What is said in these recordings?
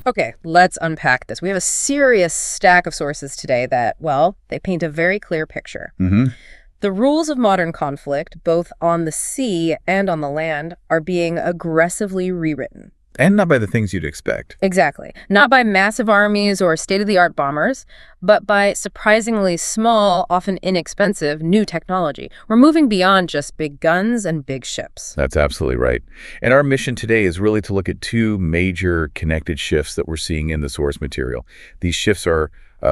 Okay, let's unpack this. We have a serious stack of sources today that, well, they paint a very clear picture. The rules of modern conflict, both on the sea and on the land, are being aggressively rewritten. And not by the things you'd expect. Exactly. Not by massive armies or state-of-the-art bombers, but by surprisingly small, often inexpensive, new technology. We're moving beyond just big guns and big ships. That's absolutely right. And our mission today is really to look at two major connected shifts that we're seeing in the source material. These shifts are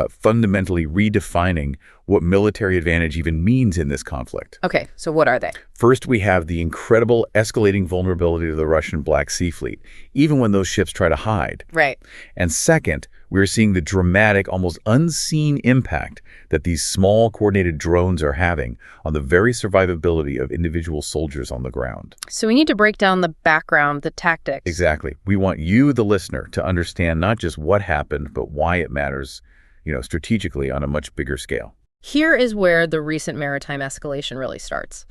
fundamentally redefining what military advantage even means in this conflict. Okay, so what are they? First, we have the incredible escalating vulnerability of the Russian Black Sea Fleet, even when those ships try to hide. Right. And second, we're seeing the dramatic, almost unseen impact that these small, coordinated drones are having on the very survivability of individual soldiers on the ground. So we need to break down the background, the tactics. Exactly. We want you, the listener, to understand not just what happened, but why it matters, strategically on a much bigger scale. Here is where the recent maritime escalation really starts.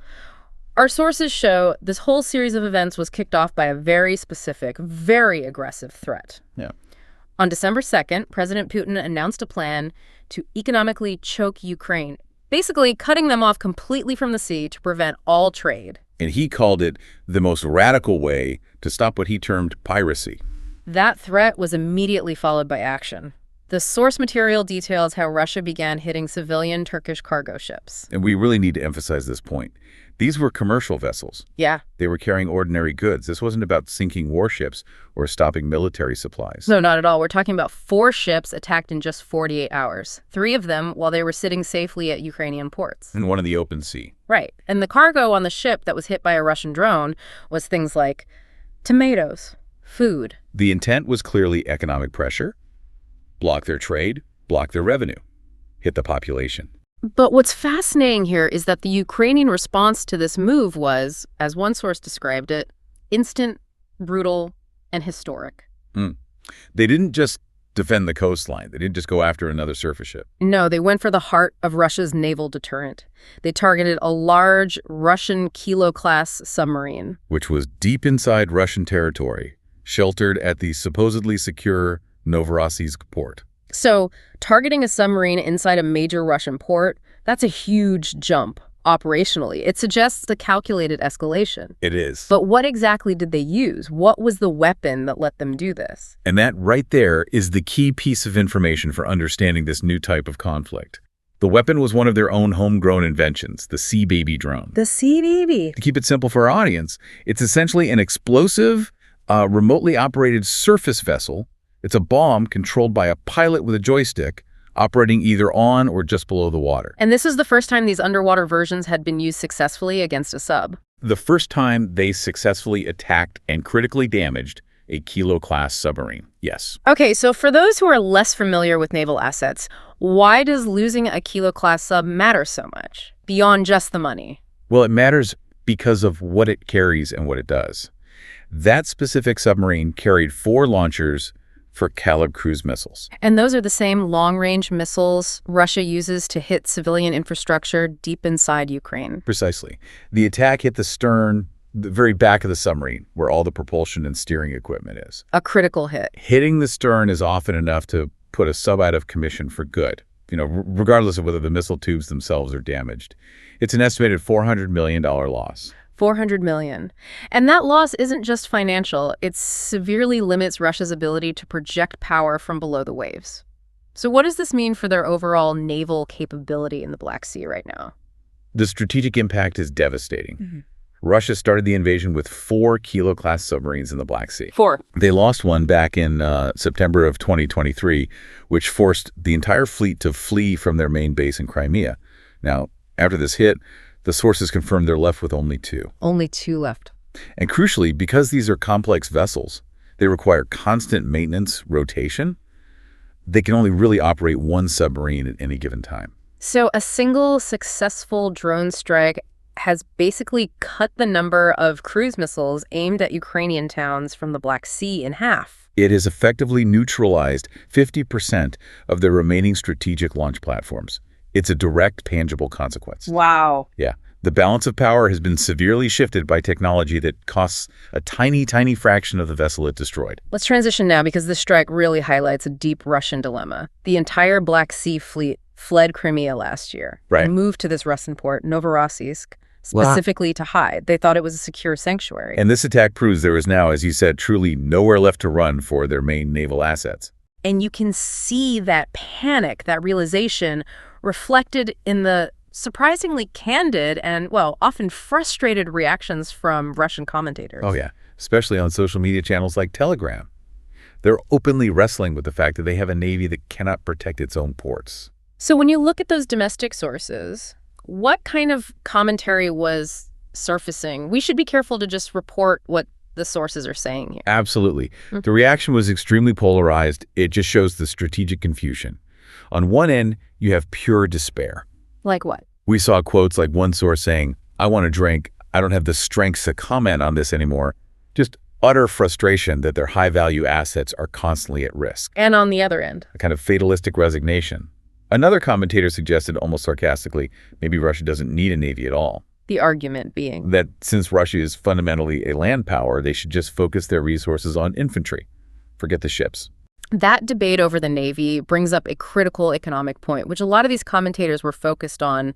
Our sources show this whole series of events was kicked off by a very specific, very aggressive threat. Yeah. On December 2nd, President Putin announced a plan to economically choke Ukraine, basically cutting them off completely from the sea to prevent all trade. And he called it the most radical way to stop what he termed piracy. That threat was immediately followed by action. The source material details how Russia began hitting civilian Turkish cargo ships. And we really need to emphasize this point. These were commercial vessels. Yeah. They were carrying ordinary goods. This wasn't about sinking warships or stopping military supplies. No, not at all. We're talking about 4 ships attacked in just 48 hours. 3 of them while they were sitting safely at Ukrainian ports. And one in the open sea. Right. And the cargo on the ship that was hit by a Russian drone was things like tomatoes, food. The intent was clearly economic pressure. Block their trade, block their revenue, hit the population. But what's fascinating here is that the Ukrainian response to this move was, as one source described it, instant, brutal, and historic. They didn't just defend the coastline. They didn't just go after another surface ship. No, they went for the heart of Russia's naval deterrent. They targeted a large Russian Kilo-class submarine. Which was deep inside Russian territory, sheltered at the supposedly secure Novorossiysk port. So, targeting a submarine inside a major Russian port, that's a huge jump operationally. It suggests a calculated escalation. It is. But what exactly did they use? What was the weapon that let them do this? And that right there is the key piece of information for understanding this new type of conflict. The weapon was one of their own homegrown inventions, the Sea Baby drone. The Sea Baby. To keep it simple for our audience, it's essentially an explosive, remotely operated surface vessel. It's a bomb controlled by a pilot with a joystick, operating either on or just below the water. And this is the first time these underwater versions had been used successfully against a sub. The first time they successfully attacked and critically damaged a Kilo-class submarine, yes. Okay, so for those who are less familiar with naval assets, why does losing a Kilo-class sub matter so much, beyond just the money? Well, it matters because of what it carries and what it does. That specific submarine carried 4 launchers for Kalib cruise missiles. And those are the same long-range missiles Russia uses to hit civilian infrastructure deep inside Ukraine. Precisely. The attack hit the stern, the very back of the submarine, where all the propulsion and steering equipment is. A critical hit. Hitting the stern is often enough to put a sub out of commission for good, regardless of whether the missile tubes themselves are damaged. It's an estimated $400 million loss. $400 million. And that loss isn't just financial. It severely limits Russia's ability to project power from below the waves. So what does this mean for their overall naval capability in the Black Sea right now? The strategic impact is devastating. Russia started the invasion with 4 Kilo-class submarines in the Black Sea. 4. They lost one back in September of 2023, which forced the entire fleet to flee from their main base in Crimea. Now, after this hit, the sources confirmed they're left with only 2. Only 2 left. And crucially, because these are complex vessels, they require constant maintenance, rotation. They can only really operate 1 submarine at any given time. So a single successful drone strike has basically cut the number of cruise missiles aimed at Ukrainian towns from the Black Sea in half. It has effectively neutralized 50% of their remaining strategic launch platforms. It's a direct, tangible consequence. Wow. Yeah. The balance of power has been severely shifted by technology that costs a tiny, tiny fraction of the vessel it destroyed. Let's transition now because this strike really highlights a deep Russian dilemma. The entire Black Sea fleet fled Crimea last year and moved to this Russian port, Novorossiysk, specifically to hide. They thought it was a secure sanctuary. And this attack proves there is now, as you said, truly nowhere left to run for their main naval assets. And you can see that panic, that realization, reflected in the surprisingly candid and, well, often frustrated reactions from Russian commentators. Oh, yeah, especially on social media channels like Telegram. They're openly wrestling with the fact that they have a navy that cannot protect its own ports. So when you look at those domestic sources, what kind of commentary was surfacing? We should be careful to just report what the sources are saying here. Absolutely. The reaction was extremely polarized. It just shows the strategic confusion. On one end, you have pure despair. Like what? We saw quotes like one source saying, "I want a drink. I don't have the strength to comment on this anymore." Just utter frustration that their high-value assets are constantly at risk. And on the other end? A kind of fatalistic resignation. Another commentator suggested, almost sarcastically, maybe Russia doesn't need a navy at all. The argument being? That since Russia is fundamentally a land power, they should just focus their resources on infantry. Forget the ships. That debate over the Navy brings up a critical economic point, which a lot of these commentators were focused on: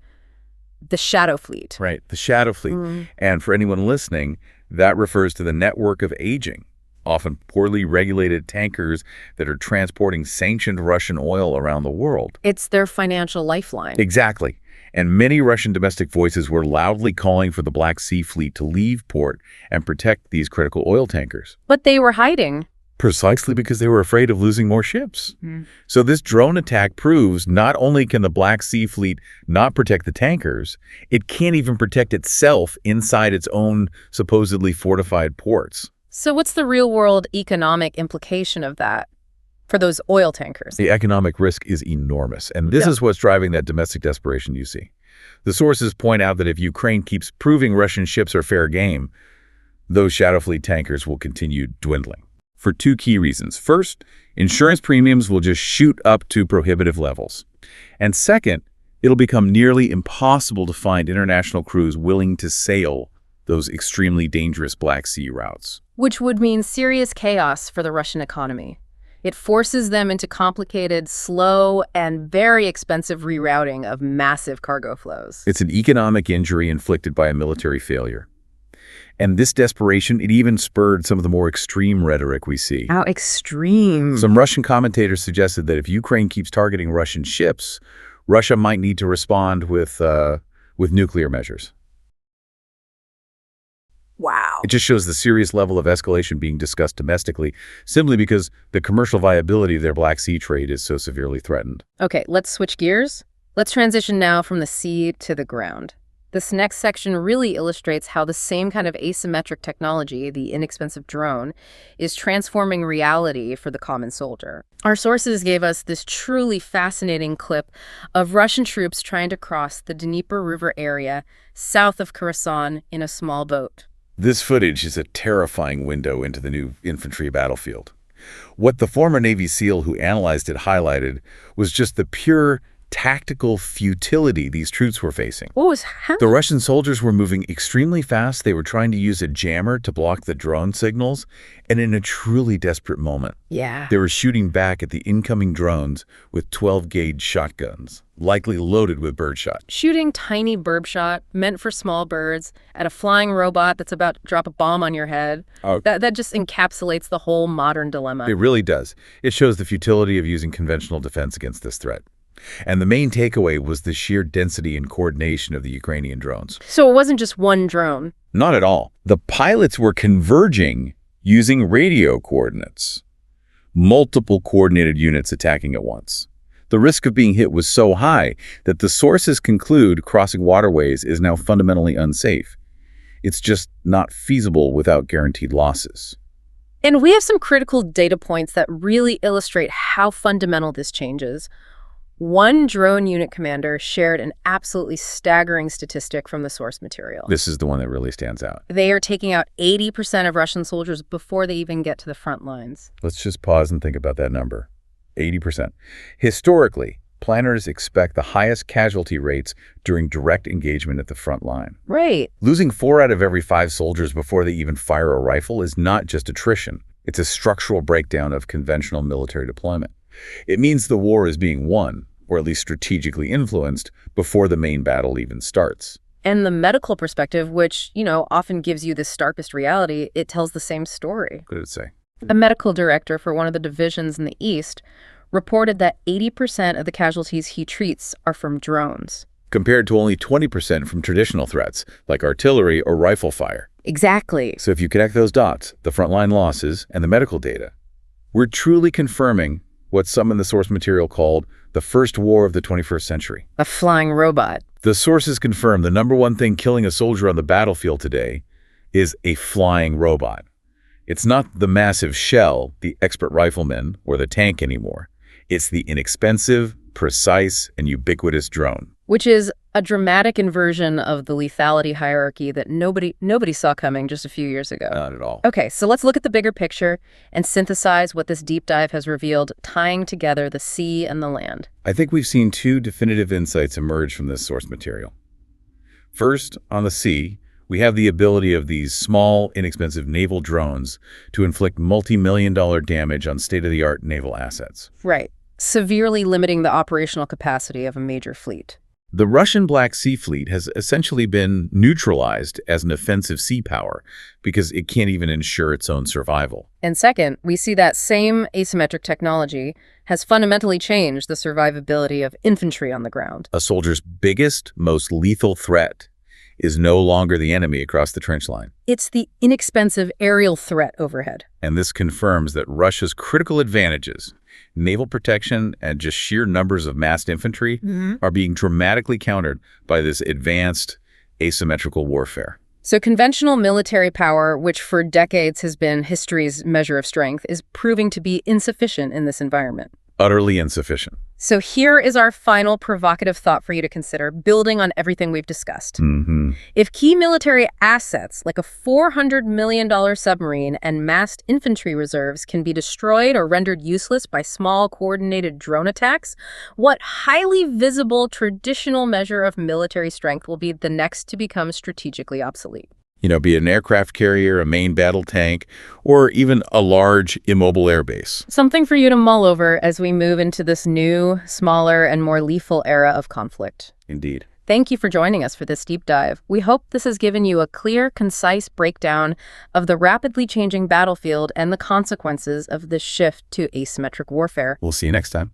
the shadow fleet. Right, the shadow fleet. And for anyone listening, that refers to the network of aging, often poorly regulated tankers that are transporting sanctioned Russian oil around the world. It's their financial lifeline. Exactly. And many Russian domestic voices were loudly calling for the Black Sea Fleet to leave port and protect these critical oil tankers. But they were hiding. Precisely because they were afraid of losing more ships. So this drone attack proves not only can the Black Sea Fleet not protect the tankers, it can't even protect itself inside its own supposedly fortified ports. So what's the real-world economic implication of that for those oil tankers? The economic risk is enormous, and this is what's driving that domestic desperation you see. The sources point out that if Ukraine keeps proving Russian ships are fair game, those shadow fleet tankers will continue dwindling. For two key reasons. First, insurance premiums will just shoot up to prohibitive levels. And second, it'll become nearly impossible to find international crews willing to sail those extremely dangerous Black Sea routes. Which would mean serious chaos for the Russian economy. It forces them into complicated, slow, and very expensive rerouting of massive cargo flows. It's an economic injury inflicted by a military failure. And this desperation, it even spurred some of the more extreme rhetoric we see. How extreme? Some Russian commentators suggested that if Ukraine keeps targeting Russian ships, Russia might need to respond with nuclear measures. Wow. It just shows the serious level of escalation being discussed domestically, simply because the commercial viability of their Black Sea trade is so severely threatened. Okay, let's switch gears. Let's transition now from the sea to the ground. This next section really illustrates how the same kind of asymmetric technology, the inexpensive drone, is transforming reality for the common soldier. Our sources gave us this truly fascinating clip of Russian troops trying to cross the Dnieper River area south of Kherson in a small boat. This footage is a terrifying window into the new infantry battlefield. What the former Navy SEAL who analyzed it highlighted was just the pure tactical futility these troops were facing. What was happening? The Russian soldiers were moving extremely fast. They were trying to use a jammer to block the drone signals, and in a truly desperate moment, they were shooting back at the incoming drones with 12-gauge shotguns, likely loaded with birdshot. Shooting tiny birdshot meant for small birds at a flying robot that's about to drop a bomb on your head. That just encapsulates the whole modern dilemma. It really does. It shows the futility of using conventional defense against this threat. And the main takeaway was the sheer density and coordination of the Ukrainian drones. So it wasn't just one drone? Not at all. The pilots were converging using radio coordinates. Multiple coordinated units attacking at once. The risk of being hit was so high that the sources conclude crossing waterways is now fundamentally unsafe. It's just not feasible without guaranteed losses. And we have some critical data points that really illustrate how fundamental this change is. One drone unit commander shared an absolutely staggering statistic from the source material. This is the one that really stands out. They are taking out 80% of Russian soldiers before they even get to the front lines. Let's just pause and think about that number. 80%. Historically, planners expect the highest casualty rates during direct engagement at the front line. Right. Losing 4 out of every 5 soldiers before they even fire a rifle is not just attrition. It's a structural breakdown of conventional military deployment. It means the war is being won, or at least strategically influenced, before the main battle even starts. And the medical perspective, which, often gives you the starkest reality, it tells the same story. What did it say? A medical director for one of the divisions in the East reported that 80% of the casualties he treats are from drones. Compared to only 20% from traditional threats, like artillery or rifle fire. Exactly. So if you connect those dots, the frontline losses and the medical data, we're truly confirming what some in the source material called the first war of the 21st century. A flying robot. The sources confirm the number one thing killing a soldier on the battlefield today is a flying robot. It's not the massive shell, the expert rifleman, or the tank anymore. It's the inexpensive, precise, and ubiquitous drone. Which is a dramatic inversion of the lethality hierarchy that nobody saw coming just a few years ago. Not at all. Okay, so let's look at the bigger picture and synthesize what this deep dive has revealed, tying together the sea and the land. I think we've seen 2 definitive insights emerge from this source material. First, on the sea, we have the ability of these small, inexpensive naval drones to inflict multi-million-dollar damage on state-of-the-art naval assets. Right, severely limiting the operational capacity of a major fleet. The Russian Black Sea Fleet has essentially been neutralized as an offensive sea power because it can't even ensure its own survival. And second, we see that same asymmetric technology has fundamentally changed the survivability of infantry on the ground. A soldier's biggest, most lethal threat is no longer the enemy across the trench line. It's the inexpensive aerial threat overhead. And this confirms that Russia's critical advantages, naval protection and just sheer numbers of massed infantry, are being dramatically countered by this advanced asymmetrical warfare. So conventional military power, which for decades has been history's measure of strength, is proving to be insufficient in this environment. Utterly insufficient. So here is our final provocative thought for you to consider, building on everything we've discussed. If key military assets, like a $400 million submarine and massed infantry reserves, can be destroyed or rendered useless by small, coordinated drone attacks, what highly visible traditional measure of military strength will be the next to become strategically obsolete? Be it an aircraft carrier, a main battle tank, or even a large immobile airbase. Something for you to mull over as we move into this new, smaller, and more lethal era of conflict. Indeed. Thank you for joining us for this deep dive. We hope this has given you a clear, concise breakdown of the rapidly changing battlefield and the consequences of this shift to asymmetric warfare. We'll see you next time.